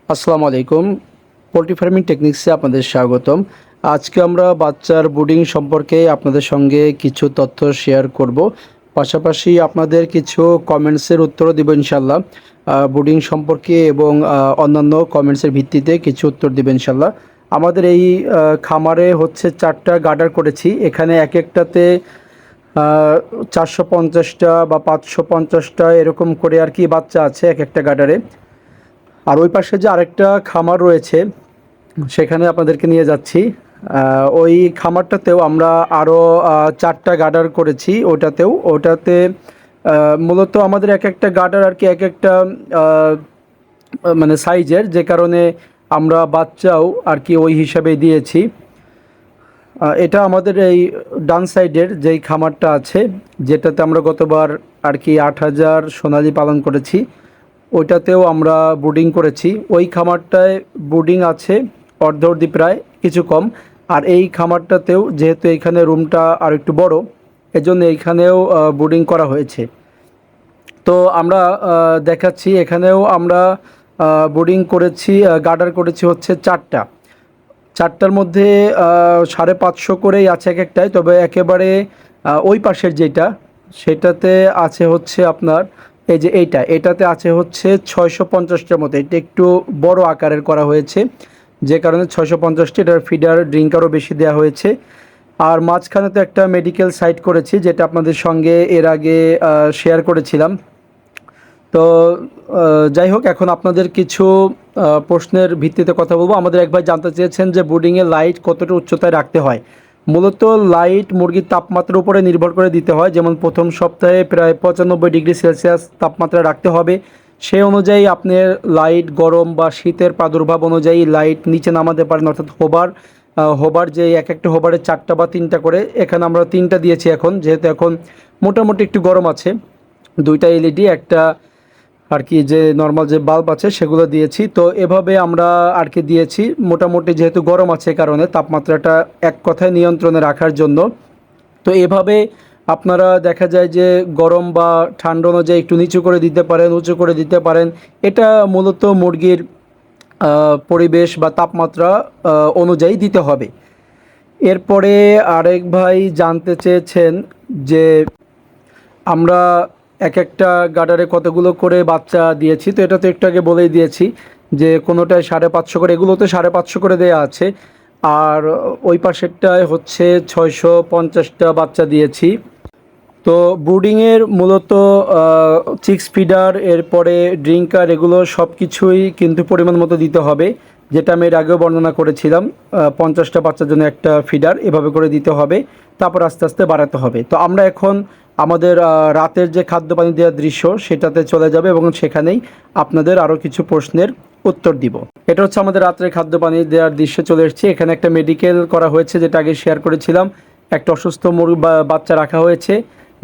আসসালামু আলাইকুম। Poultry farming টেকনিক্সে আপনাদের স্বাগতম। আজকে আমরা বাচ্চার ব্রুডিং সম্পর্কে আপনাদের সঙ্গে কিছু তথ্য শেয়ার করব। পাশাপাশি আপনাদের কিছু কমেন্টসের উত্তরও দেব ইনশাল্লাহ। ব্রুডিং সম্পর্কে এবং অন্যান্য কমেন্টসের ভিত্তিতে কিছু উত্তর দেব ইনশাল্লাহ। আমাদের এই খামারে হচ্ছে 4টা গার্ডার করেছি। এখানে এক একটাতে 450টা বা 550টা এরকম করে আর কি বাচ্চা আছে এক একটা গার্ডারে। আর ওই পাশে যে আরেকটা খামার রয়েছে সেখানে আপনাদেরকে নিয়ে যাচ্ছি। ওই খামারটাতেও আমরা আরও 4টা গার্ডার করেছি। ওটাতে মূলত আমাদের এক একটা গার্ডার আর কি এক একটা মানে সাইজের, যে কারণে আমরা বাচ্চাও আর কি ওই হিসাবে দিয়েছি। এটা আমাদের এই ডান সাইডের যেই খামারটা আছে, যেটাতে আমরা গতবার আর কি 8,000 সোনালি পালন করেছি, ওইটাতেও আমরা ব্রুডিং করেছি। ওই খামারটায় ব্রুডিং আছে অর্ধ প্রায় কিছু কম। আর এই খামারটাতেও যেহেতু এইখানে রুমটা আর একটু বড়, এজন্য এইখানেও ব্রুডিং করা হয়েছে। তো আমরা দেখাচ্ছি, এখানেও আমরা ব্রুডিং করেছি, গার্ডার করেছি হচ্ছে 4টার মধ্যে 550 করেই আছে এক একটায়। তবে একেবারে ওই পাশের যেটা, সেটাতে আছে হচ্ছে আপনার এই যে এটাতে আছে হচ্ছে 650টার মতো। এটা একটু বড় আকারের করা হয়েছে, যে কারণে 650টা। এটার ফিডার ড্রিঙ্কারও বেশি দেওয়া হয়েছে। আর মাঝখানে তো একটা মেডিকেল সাইট করেছি, যেটা আপনাদের সঙ্গে এর আগে শেয়ার করেছিলাম। তো যাই হোক, এখন আপনাদের কিছু প্রশ্নের ভিত্তিতে কথা বলবো। আমাদের এক ভাই জানতে চেয়েছেন যে ব্রুডিংয়ে লাইট কতটা উচ্চতায় রাখতে হয়। মূলত লাইট মুরগির তাপমাত্রার উপরে নির্ভর করে দিতে হয়। যেমন প্রথম সপ্তাহে প্রায় 95 ডিগ্রি সেলসিয়াস তাপমাত্রা রাখতে হবে। সেই অনুযায়ী আপনার লাইট গরম বা শীতের প্রাদুর্ভাব অনুযায়ী লাইট নিচে নামাতে পারেন, অর্থাৎ হোবার যে এক একটা হোবারে 4টা বা 3টা করে। এখানে আমরা 3টা দিয়েছি এখন, যেহেতু এখন মোটামুটি একটু গরম আছে। 2টা এলইডি, একটা আর কি যে নর্মাল যে বাল্ব আছে সেগুলো দিয়েছি। তো এভাবে আমরা আর কি দিয়েছি মোটামুটি, যেহেতু গরম আছে কারণে তাপমাত্রাটা এক কথায় নিয়ন্ত্রণে রাখার জন্য। তো এভাবে আপনারা দেখা যায় যে গরম বা ঠান্ডা অনুযায়ী একটু নিচু করে দিতে পারেন, উঁচু করে দিতে পারেন। এটা মূলত মুরগির পরিবেশ বা তাপমাত্রা অনুযায়ী দিতে হবে। এরপরে আরেক ভাই জানতে চেয়েছেন যে আমরা এক একটা গার্ডারে কতগুলো করে বাচ্চা দিয়েছি। তো এটা তো একটু আগে বলেই দিয়েছি যে কোনোটায় 550 করে, এগুলোতে 550 করে দেয়া আছে। আর ওই পাশেরটায় হচ্ছে 650টা বাচ্চা দিয়েছি। তো ব্রুডিংয়ের মূলত চিক্স ফিডার, এরপরে ড্রিঙ্কার, এগুলো সব কিছুই কিন্তু পরিমাণ মতো দিতে হবে, যেটা আমি এর আগেও বর্ণনা করেছিলাম। 50টা বাচ্চার জন্য একটা ফিডার এভাবে করে দিতে হবে, তারপর আস্তে আস্তে বাড়াতে হবে। তো আমরা এখন আমাদের রাতের যে খাদ্য পানি দেওয়ার দৃশ্য সেটাতে চলে যাবে এবং সেখানেই আপনাদের আরও কিছু প্রশ্নের উত্তর দিব। এটা হচ্ছে আমাদের রাত্রে খাদ্য পানি দেওয়ার দৃশ্যে চলে এসেছি। এখানে একটা মেডিকেল করা হয়েছে, যেটা আগে শেয়ার করেছিলাম। একটা অসুস্থ মুরগি বা বাচ্চা রাখা হয়েছে,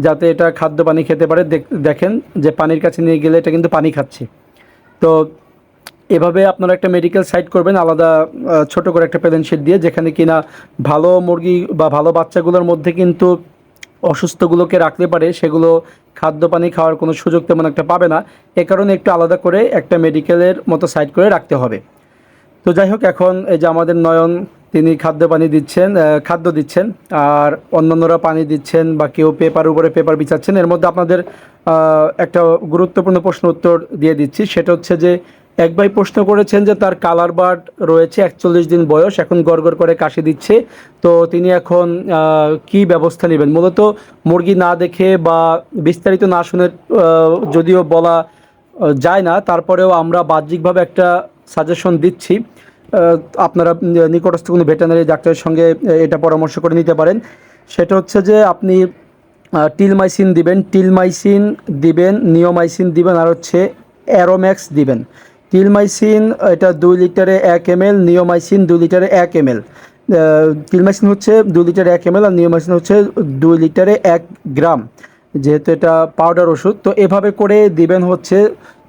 যাতে এটা খাদ্য পানি খেতে পারে। দেখেন যে পানির কাছে নিয়ে গেলে এটা কিন্তু পানি খাচ্ছে। তো এভাবে আপনারা একটা মেডিকেল সাইট করবেন আলাদা, ছোট করে একটা প্যালেন শিট দিয়ে, যেখানে কিনা ভালো মুরগি বা ভালো বাচ্চাগুলোর মধ্যে কিন্তু অসুস্থগুলোকে রাখতে পারে, সেগুলো খাদ্য পানি খাওয়ার কোনো সুযোগ তেমন একটা পাবে না। এ কারণে একটু আলাদা করে একটা মেডিকেলের মতো সাইট করে রাখতে হবে। তো যাই হোক, এখন এই যে আমাদের নয়ন, তিনি খাদ্য দিচ্ছেন, আর অন্যান্যরা পানি দিচ্ছেন, বা কেউ পেপার উপরে পেপার বিছাচ্ছেন। এর মধ্যে আপনাদের একটা গুরুত্বপূর্ণ প্রশ্ন উত্তর দিয়ে দিচ্ছি। সেটা হচ্ছে যে এক ভাই প্রশ্ন করেছেন যে তার কালার বার্ড রয়েছে, 41 দিন বয়স, এখন গড়গড় করে কাশি দিচ্ছে। তো তিনি এখন কি ব্যবস্থা নেবেন? মূলত মুরগি না দেখে বা বিস্তারিত না শুনে যদিও বলা যায় না, তারপরেও আমরা বাহ্যিকভাবে একটা সাজেশন দিচ্ছি। আপনারা নিকটস্থ কোনো ভেটেরিনারি ডাক্তারের সঙ্গে এটা পরামর্শ করে নিতে পারেন। সেটা হচ্ছে যে আপনি টিলমাইসিন দিবেন, নিওমাইসিন দিবেন, আর হচ্ছে অ্যারোম্যাক্স দিবেন। টিলমাইসিন এটা 2 লিটারে 1 ml, নিওমাইসিন 2 লিটারে 1 ml। টিলমাইসিন হচ্ছে 2 লিটারে 1 ml, আর নিওমাইসিন হচ্ছে 2 লিটারে 1 গ্রাম, যেহেতু এটা পাউডার ওষুধ। তো এভাবে করে দিবেন হচ্ছে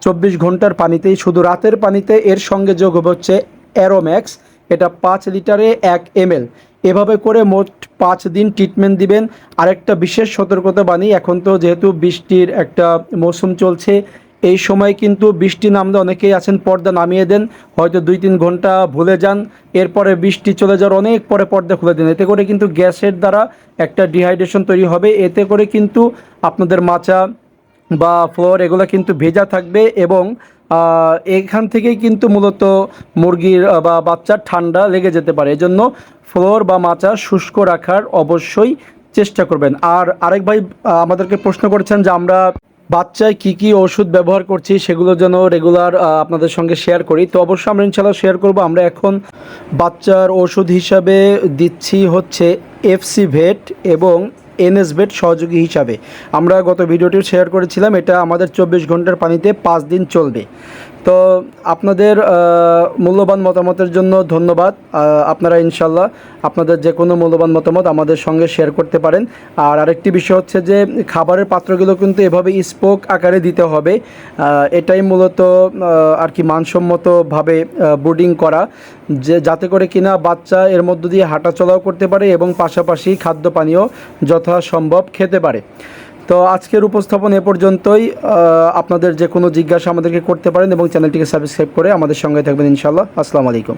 24 ঘন্টার পানিতেই, শুধু রাতের পানিতে। এর সঙ্গে যোগ হবে হচ্ছে অ্যারোম্যাক্স, এটা 5 লিটারে 1 ml। এভাবে করে মোট 5 দিন ট্রিটমেন্ট দিবেন। আরেকটা বিশেষ সতর্কতা বাণী, এখন তো যেহেতু বৃষ্টির একটা মৌসুম চলছে, এই সময় কিন্তু বৃষ্টি নামলে অনেকেই আছেন পর্দা নামিয়ে দেন, হয়তো 2-3 ঘন্টা ভুলে যান, এরপরে বৃষ্টি চলে যাওয়ার অনেক পরে পর্দা খুলে দেন। এতে করে কিন্তু গ্যাসের দ্বারা একটা ডিহাইড্রেশন তৈরি হবে, এতে করে কিন্তু আপনাদের মাচা বা ফ্লোর এগুলো কিন্তু ভেজা থাকবে এবং এখান থেকেই কিন্তু মূলত মুরগির বা বাচ্চার ঠান্ডা লেগে যেতে পারে। এজন্য ফ্লোর বা মাচা শুষ্ক রাখার অবশ্যই চেষ্টা করবেন। আর আরেক ভাই আমাদেরকে প্রশ্ন করেছেন যে আমরা বাচ্চায় কি কি ওষুধ ব্যবহার করছি সেগুলো যেন রেগুলার আপনাদের সঙ্গে শেয়ার করি। তো অবশ্যই আমরা ইনশাল্লাহ শেয়ার করব। আমরা এখন বাচ্চার ওষুধ হিসাবে দিচ্ছি হচ্ছে এফসি ভেট এবং এনএস ভেট সহযোগী হিসাবে। আমরা গত ভিডিওটি শেয়ার করেছিলাম, এটা আমাদের 24 ঘন্টার পানিতে 5 দিন চলবে। তো আপনাদের মূল্যবান মতামতের জন্য ধন্যবাদ। আপনারা ইনশাল্লাহ আপনাদের যে কোনো মূল্যবান মতামত আমাদের সঙ্গে শেয়ার করতে পারেন। আর আরেকটি বিষয় হচ্ছে যে খাবারের পাত্রগুলো কিন্তু এভাবে স্পোক আকারে দিতে হবে। এটাই মূলত আর কি মানসম্মতভাবে ব্রুডিং করা, যে যাতে করে কিনা বাচ্চা এর মধ্য দিয়ে হাঁটাচলাও করতে পারে এবং পাশাপাশি খাদ্য পানীয় যথাসম্ভব খেতে পারে। তো আজকের উপস্থাপন এ পর্যন্তই। আপনাদের যে কোনো জিজ্ঞাসা আমাদেরকে করতে পারেন এবং চ্যানেলটিকে সাবস্ক্রাইব করে আমাদের সঙ্গে থাকবেন ইনশাআল্লাহ। আসসালামু আলাইকুম।